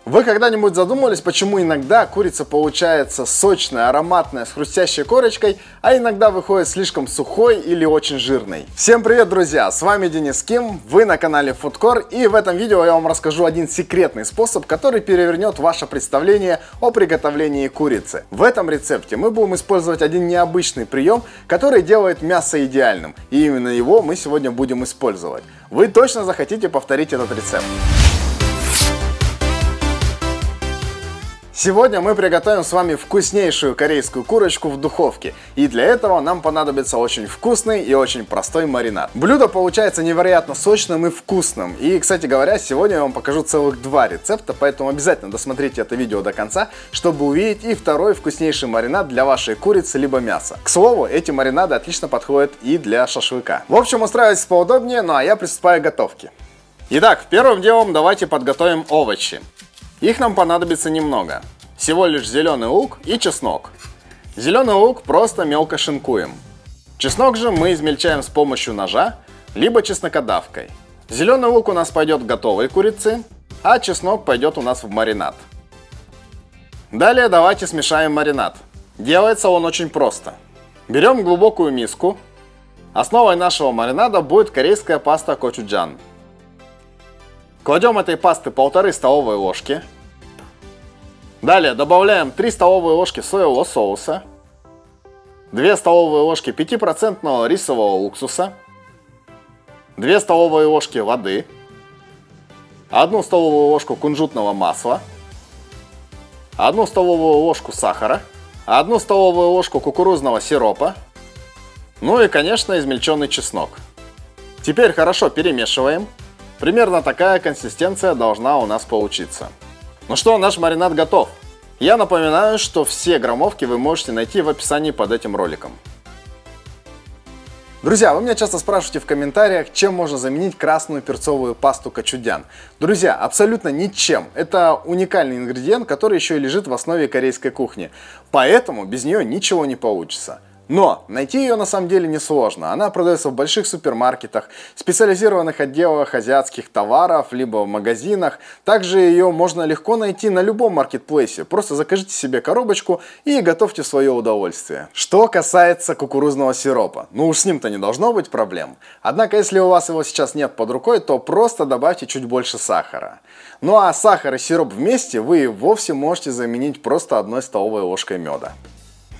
Вы когда-нибудь задумывались, почему иногда курица получается сочная, ароматная, с хрустящей корочкой, а иногда выходит слишком сухой или очень жирной? Всем привет, друзья! С вами Денис Ким, вы на канале Foodcore, и в этом видео я вам расскажу один секретный способ, который перевернет ваше представление о приготовлении курицы. В этом рецепте мы будем использовать один необычный прием, который делает мясо идеальным, и именно его мы сегодня будем использовать. Вы точно захотите повторить этот рецепт. Сегодня мы приготовим с вами вкуснейшую корейскую курочку в духовке. И для этого нам понадобится очень вкусный и очень простой маринад. Блюдо получается невероятно сочным и вкусным. И, кстати говоря, сегодня я вам покажу целых два рецепта, поэтому обязательно досмотрите это видео до конца, чтобы увидеть и второй вкуснейший маринад для вашей курицы либо мяса. К слову, эти маринады отлично подходят и для шашлыка. В общем, устраивайтесь поудобнее, ну а я приступаю к готовке. Итак, первым делом давайте подготовим овощи. Их нам понадобится немного. Всего лишь зеленый лук и чеснок. Зеленый лук просто мелко шинкуем. Чеснок же мы измельчаем с помощью ножа, либо чеснокодавкой. Зеленый лук у нас пойдет к готовой курице, а чеснок пойдет у нас в маринад. Далее давайте смешаем маринад. Делается он очень просто. Берем глубокую миску. Основой нашего маринада будет корейская паста кочуджан. Кладем этой пасты 1,5 столовой ложки. Далее добавляем 3 столовые ложки соевого соуса, 2 столовые ложки 5% рисового уксуса, 2 столовые ложки воды, 1 столовую ложку кунжутного масла, 1 столовую ложку сахара, 1 столовую ложку кукурузного сиропа, ну и, конечно, измельченный чеснок. Теперь хорошо перемешиваем. Примерно такая консистенция должна у нас получиться. Ну что, наш маринад готов. Я напоминаю, что все граммовки вы можете найти в описании под этим роликом. Друзья, вы меня часто спрашиваете в комментариях, чем можно заменить красную перцовую пасту кочудян. Друзья, абсолютно ничем. Это уникальный ингредиент, который еще и лежит в основе корейской кухни. Поэтому без нее ничего не получится. Но найти ее на самом деле несложно. Она продается в больших супермаркетах, специализированных отделах азиатских товаров, либо в магазинах. Также ее можно легко найти на любом маркетплейсе. Просто закажите себе коробочку и готовьте в свое удовольствие. Что касается кукурузного сиропа, ну уж с ним-то не должно быть проблем. Однако, если у вас его сейчас нет под рукой, то просто добавьте чуть больше сахара. Ну а сахар и сироп вместе вы и вовсе можете заменить просто 1 столовой ложкой меда.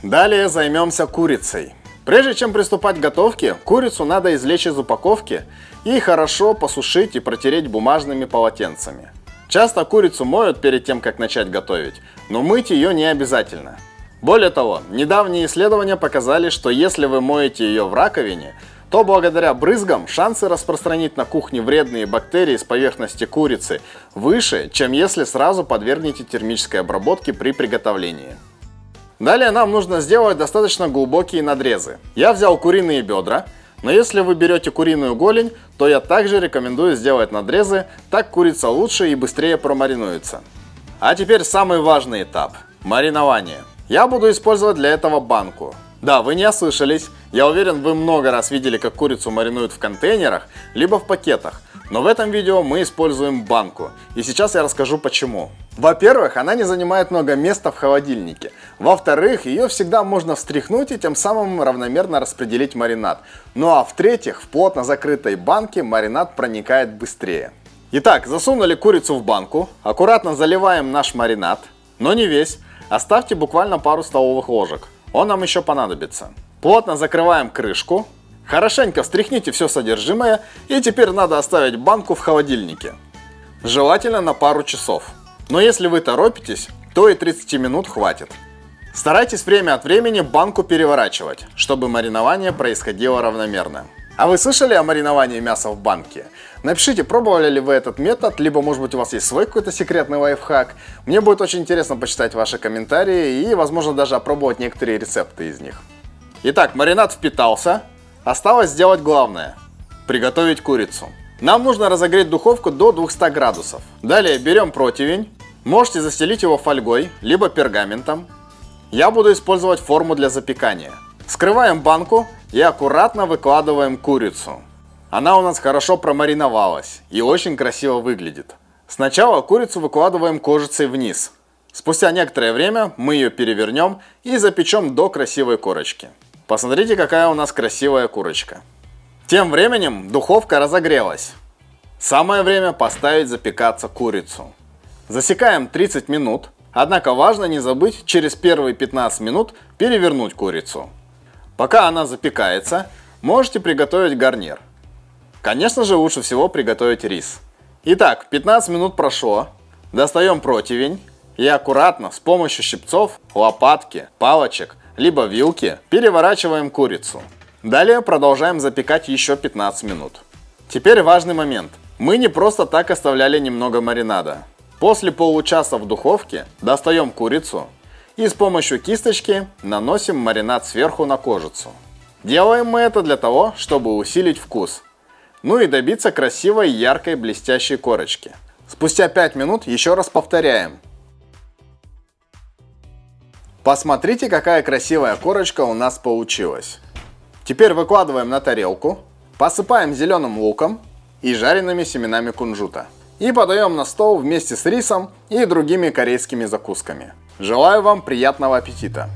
Далее займемся курицей. Прежде чем приступать к готовке, курицу надо извлечь из упаковки и хорошо посушить и протереть бумажными полотенцами. Часто курицу моют перед тем, как начать готовить, но мыть ее не обязательно. Более того, недавние исследования показали, что если вы моете ее в раковине, то благодаря брызгам шансы распространить на кухне вредные бактерии с поверхности курицы выше, чем если сразу подвергнете термической обработке при приготовлении. Далее нам нужно сделать достаточно глубокие надрезы. Я взял куриные бедра, но если вы берете куриную голень, то я также рекомендую сделать надрезы, так курица лучше и быстрее промаринуется. А теперь самый важный этап – маринование. Я буду использовать для этого банку. Да, вы не ослышались, я уверен, вы много раз видели, как курицу маринуют в контейнерах, либо в пакетах. Но в этом видео мы используем банку, и сейчас я расскажу почему. Во-первых, она не занимает много места в холодильнике. Во-вторых, ее всегда можно встряхнуть и тем самым равномерно распределить маринад. Ну а в-третьих, в плотно закрытой банке маринад проникает быстрее. Итак, засунули курицу в банку, аккуратно заливаем наш маринад, но не весь, оставьте буквально пару столовых ложек, он нам еще понадобится. Плотно закрываем крышку. Хорошенько встряхните все содержимое, и теперь надо оставить банку в холодильнике. Желательно на пару часов. Но если вы торопитесь, то и 30 минут хватит. Старайтесь время от времени банку переворачивать, чтобы маринование происходило равномерно. А вы слышали о мариновании мяса в банке? Напишите, пробовали ли вы этот метод, либо может быть у вас есть свой какой-то секретный лайфхак. Мне будет очень интересно почитать ваши комментарии и возможно даже опробовать некоторые рецепты из них. Итак, маринад впитался. Осталось сделать главное – приготовить курицу. Нам нужно разогреть духовку до 200 градусов. Далее берем противень, можете застелить его фольгой, либо пергаментом. Я буду использовать форму для запекания. Скрываем банку и аккуратно выкладываем курицу. Она у нас хорошо промариновалась и очень красиво выглядит. Сначала курицу выкладываем кожицей вниз. Спустя некоторое время мы ее перевернем и запечем до красивой корочки. Посмотрите, какая у нас красивая курочка. Тем временем духовка разогрелась. Самое время поставить запекаться курицу. Засекаем 30 минут. Однако важно не забыть через первые 15 минут перевернуть курицу. Пока она запекается, можете приготовить гарнир. Конечно же, лучше всего приготовить рис. Итак, 15 минут прошло. Достаем противень и аккуратно с помощью щипцов, лопатки, палочек, либо вилки переворачиваем курицу. Далее продолжаем запекать еще 15 минут. Теперь важный момент. Мы не просто так оставляли немного маринада. После получаса в духовке достаем курицу и с помощью кисточки наносим маринад сверху на кожицу. Делаем мы это для того, чтобы усилить вкус. Ну и добиться красивой, яркой, блестящей корочки. Спустя 5 минут еще раз повторяем. Посмотрите, какая красивая корочка у нас получилась. Теперь выкладываем на тарелку, посыпаем зеленым луком и жареными семенами кунжута. И подаем на стол вместе с рисом и другими корейскими закусками. Желаю вам приятного аппетита!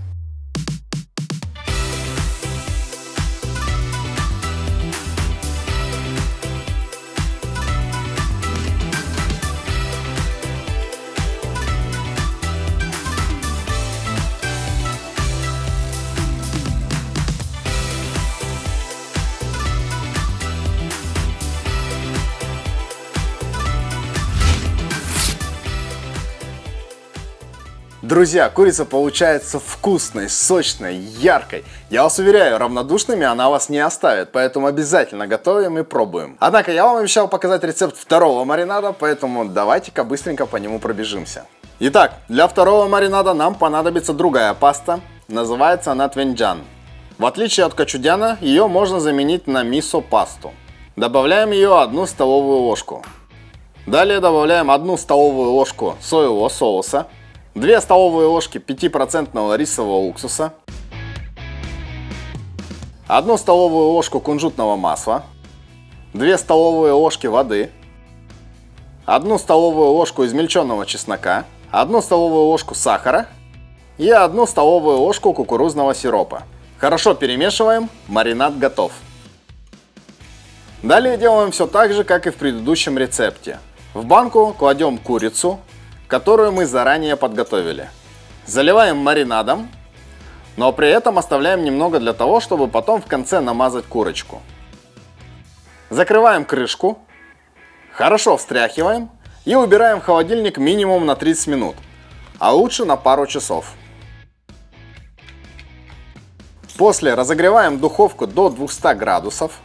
Друзья, курица получается вкусной, сочной, яркой. Я вас уверяю, равнодушными она вас не оставит, поэтому обязательно готовим и пробуем. Однако я вам обещал показать рецепт второго маринада, поэтому давайте-ка быстренько по нему пробежимся. Итак, для второго маринада нам понадобится другая паста. Называется она твенджан. В отличие от кочудяна, ее можно заменить на мисо-пасту. Добавляем ее 1 столовую ложку. Далее добавляем 1 столовую ложку соевого соуса. 2 столовые ложки 5% рисового уксуса, 1 столовую ложку кунжутного масла, 2 столовые ложки воды, 1 столовую ложку измельченного чеснока, 1 столовую ложку сахара и 1 столовую ложку кукурузного сиропа. Хорошо перемешиваем, маринад готов. Далее делаем все так же, как и в предыдущем рецепте. В банку кладем курицу, которую мы заранее подготовили. Заливаем маринадом, но при этом оставляем немного для того, чтобы потом в конце намазать курочку. Закрываем крышку, хорошо встряхиваем и убираем в холодильник минимум на 30 минут, а лучше на пару часов. После разогреваем духовку до 200 градусов.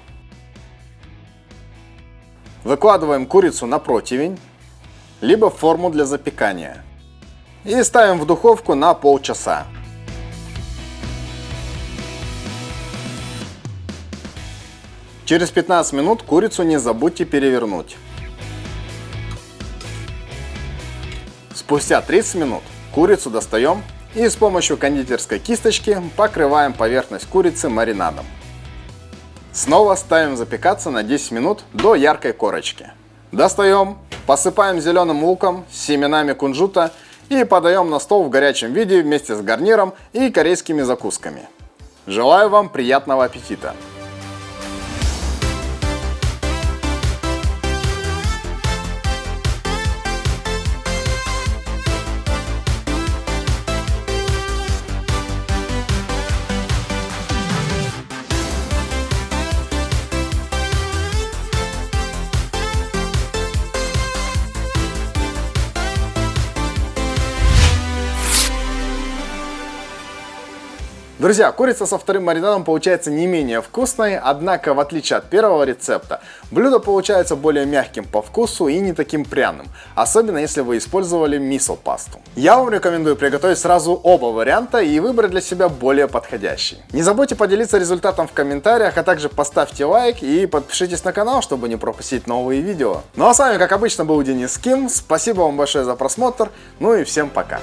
Выкладываем курицу на противень, либо в форму для запекания. И ставим в духовку на полчаса. Через 15 минут курицу не забудьте перевернуть. Спустя 30 минут курицу достаем и с помощью кондитерской кисточки покрываем поверхность курицы маринадом. Снова ставим запекаться на 10 минут до яркой корочки. Достаем, посыпаем зеленым луком, семенами кунжута и подаем на стол в горячем виде вместе с гарниром и корейскими закусками. Желаю вам приятного аппетита! Друзья, курица со вторым маринадом получается не менее вкусной, однако в отличие от первого рецепта, блюдо получается более мягким по вкусу и не таким пряным, особенно если вы использовали мисо-пасту. Я вам рекомендую приготовить сразу оба варианта и выбрать для себя более подходящий. Не забудьте поделиться результатом в комментариях, а также поставьте лайк и подпишитесь на канал, чтобы не пропустить новые видео. Ну а с вами, как обычно, был Денис Ким, спасибо вам большое за просмотр, ну и всем пока!